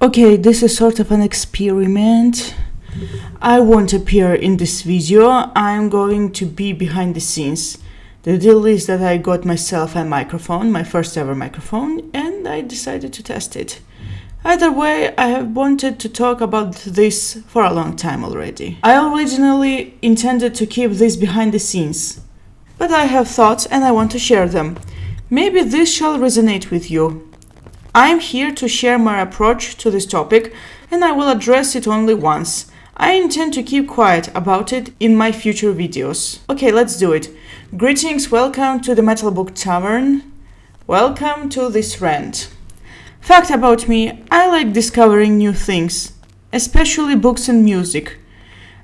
Okay, this is sort of an experiment. I won't appear in this video. I'm going to be behind the scenes. The deal is that I got myself a microphone, my first ever microphone, and I decided to test it. Either way, I have wanted to talk about this for a long time already. I originally intended to keep this behind the scenes, but I have thoughts and I want to share them. Maybe this shall resonate with you. I am here to share my approach to this topic, and I will address it only once. I intend to keep quiet about it in my future videos. Okay, let's do it. Greetings, welcome to the Metal Book Tavern. Welcome to this rant. Fact about me, I like discovering new things, especially books and music.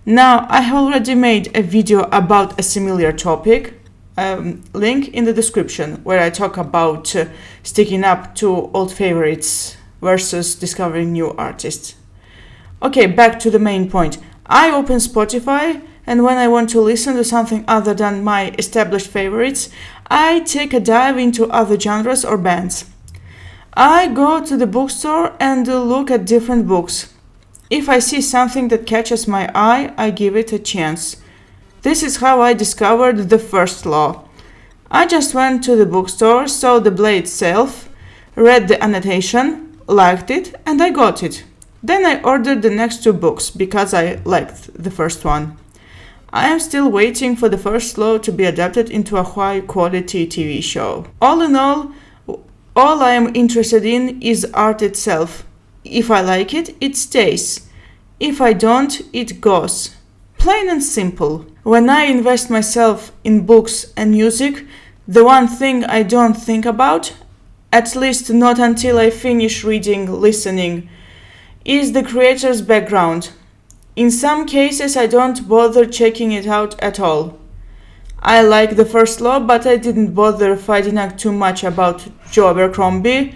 Now, I have already made a video about a similar topic. Link in the description where I talk about sticking up to old favorites versus discovering new artists. Okay, back to the main point. I open Spotify, and when I want to listen to something other than my established favorites, I take a dive into other genres or bands. I go to the bookstore and look at different books. If I see something that catches my eye, I give it a chance. This is how I discovered the first law. I just went to the bookstore, saw the play itself, read the annotation, liked it, and I got it. Then I ordered the next two books because I liked the first one. I am still waiting for the first law to be adapted into a high-quality TV show. All in all I am interested in is art itself. If I like it, it stays. If I don't, it goes. Plain and simple. When I invest myself in books and music, the one thing I don't think about, at least not until I finish reading, listening, is the creator's background. In some cases, I don't bother checking it out at all. I like the first law, but I didn't bother finding out too much about Joe Abercrombie,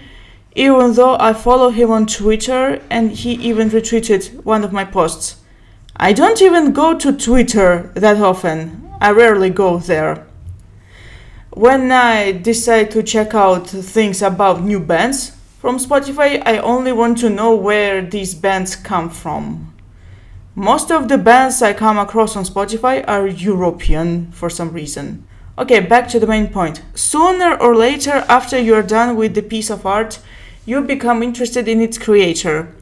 even though I follow him on Twitter and he even retweeted one of my posts. I don't even go to Twitter that often. I rarely go there. When I decide to check out things about new bands from Spotify, I only want to know where these bands come from. Most of the bands I come across on Spotify are European for some reason. Okay, back to the main point. Sooner or later, after you are done with the piece of art, you become interested in its creator.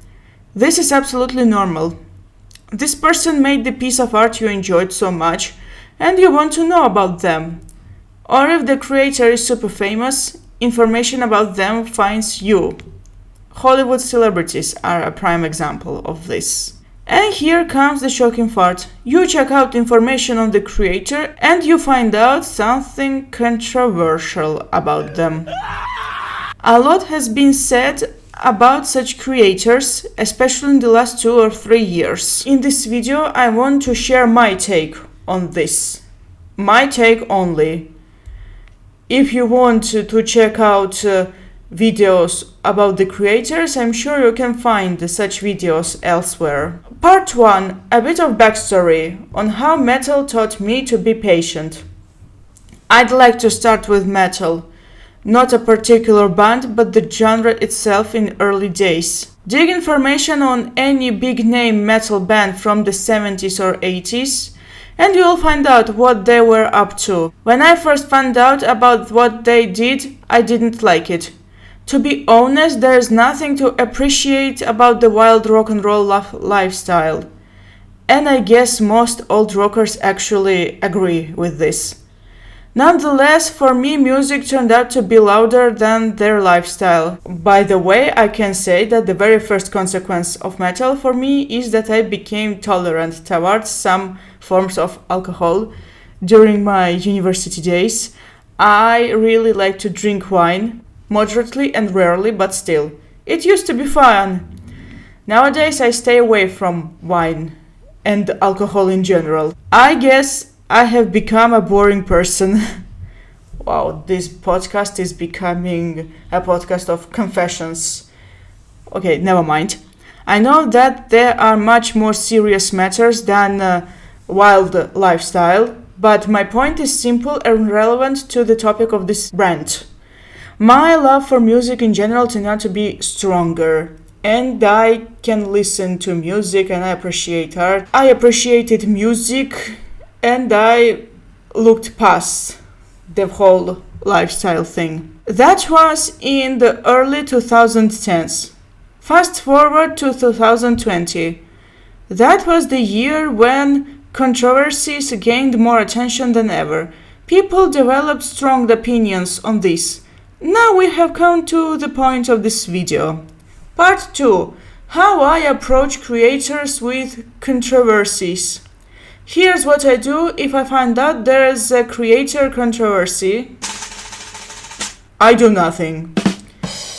This is absolutely normal. This person made the piece of art you enjoyed so much, and you want to know about them. Or if the creator is super famous, information about them finds you. Hollywood celebrities are a prime example of this. And here comes the shocking part. You check out information on the creator and you find out something controversial about them. A lot has been said about such creators, especially in the last 2 or 3 years. In this video, I want to share my take on this. My take only. If you want to check out videos about the creators, I'm sure you can find such videos elsewhere. Part 1. A bit of backstory on how metal taught me to be patient. I'd like to start with metal. Not a particular band, but the genre itself in early days. Dig information on any big name metal band from the 70s or 80s, and you'll find out what they were up to. When I first found out about what they did, I didn't like it. To be honest, there is nothing to appreciate about the wild rock and roll lifestyle. And I guess most old rockers actually agree with this. Nonetheless, for me, music turned out to be louder than their lifestyle. By the way, I can say that the very first consequence of metal for me is that I became tolerant towards some forms of alcohol during my university days. I really like to drink wine, moderately and rarely, but still. It used to be fun. Nowadays, I stay away from wine and alcohol in general. I guess I have become a boring person. Wow, this podcast is becoming a podcast of confessions. Okay, never mind. I know that there are much more serious matters than wild lifestyle, but my point is simple and relevant to the topic of this rant. My love for music in general turned out to be stronger, and I can listen to music and I appreciate art. I appreciated music and I looked past the whole lifestyle thing. That was in the early 2010s. Fast forward to 2020. That was the year when controversies gained more attention than ever. People developed strong opinions on this. Now we have come to the point of this video. Part 2. How I approach creators with controversies. Here's what I do if I find out there is a creator controversy. I do nothing.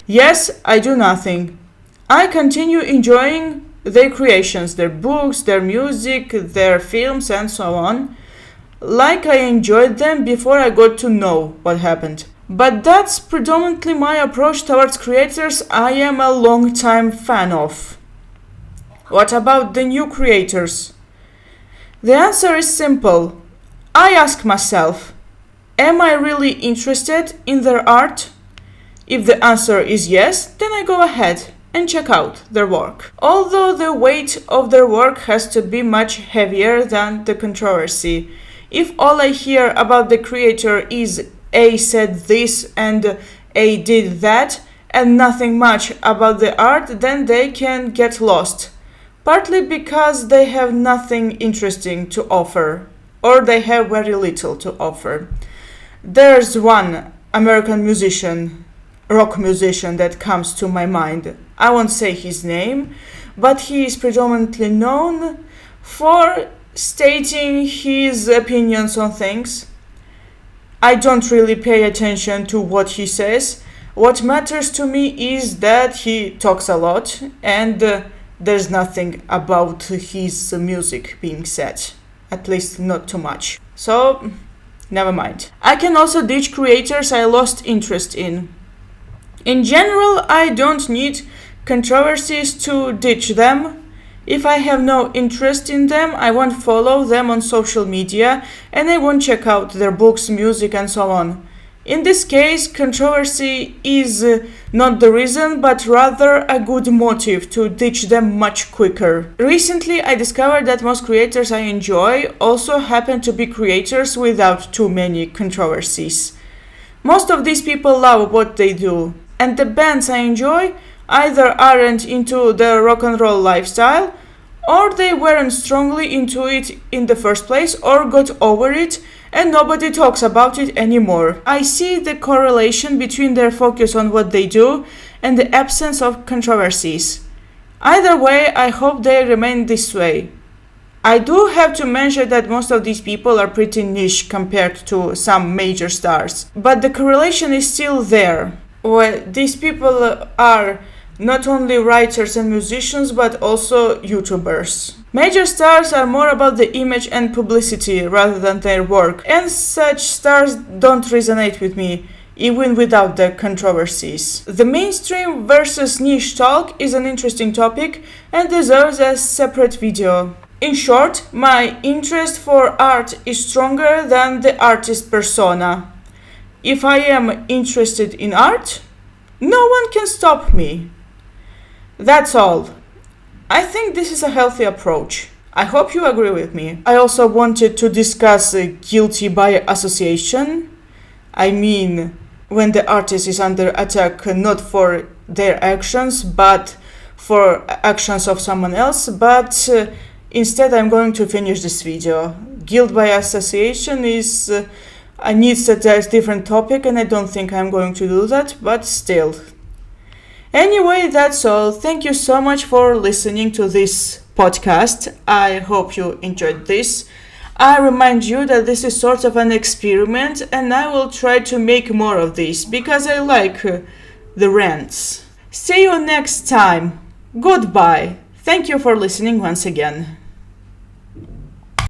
Yes, I do nothing. I continue enjoying their creations, their books, their music, their films, and so on, like I enjoyed them before I got to know what happened. But that's predominantly my approach towards creators I am a long-time fan of. What about the new creators? The answer is simple. I ask myself, am I really interested in their art? If the answer is yes, then I go ahead and check out their work. Although the weight of their work has to be much heavier than the controversy. If all I hear about the creator is A said this and A did that, and nothing much about the art, then they can get lost. Partly because they have nothing interesting to offer, or they have very little to offer. There's one American musician, rock musician, that comes to my mind. I won't say his name, but he is predominantly known for stating his opinions on things. I don't really pay attention to what he says. What matters to me is that he talks a lot and there's nothing about his music being said. At least not too much. So, never mind. I can also ditch creators I lost interest in. In general, I don't need controversies to ditch them. If I have no interest in them, I won't follow them on social media and I won't check out their books, music, and so on. In this case, controversy is not the reason, but rather a good motive to ditch them much quicker. Recently, I discovered that most creators I enjoy also happen to be creators without too many controversies. Most of these people love what they do, and the bands I enjoy either aren't into the rock and roll lifestyle, or they weren't strongly into it in the first place, or got over it and nobody talks about it anymore. I see the correlation between their focus on what they do and the absence of controversies. Either way, I hope they remain this way. I do have to mention that most of these people are pretty niche compared to some major stars, but the correlation is still there. Well, these people are not only writers and musicians, but also YouTubers. Major stars are more about the image and publicity rather than their work, and such stars don't resonate with me, even without the controversies. The mainstream versus niche talk is an interesting topic and deserves a separate video. In short, my interest for art is stronger than the artist persona. If I am interested in art, no one can stop me. That's all. I think this is a healthy approach. I hope you agree with me. I also wanted to discuss guilty by association. I mean, when the artist is under attack not for their actions, but for actions of someone else. But instead I'm going to finish this video. Guilt by association is needs a different topic, and I don't think I'm going to do that, but still. Anyway, that's all. Thank you so much for listening to this podcast. I hope you enjoyed this. I remind you that this is sort of an experiment and I will try to make more of this because I like the rants. See you next time. Goodbye. Thank you for listening once again.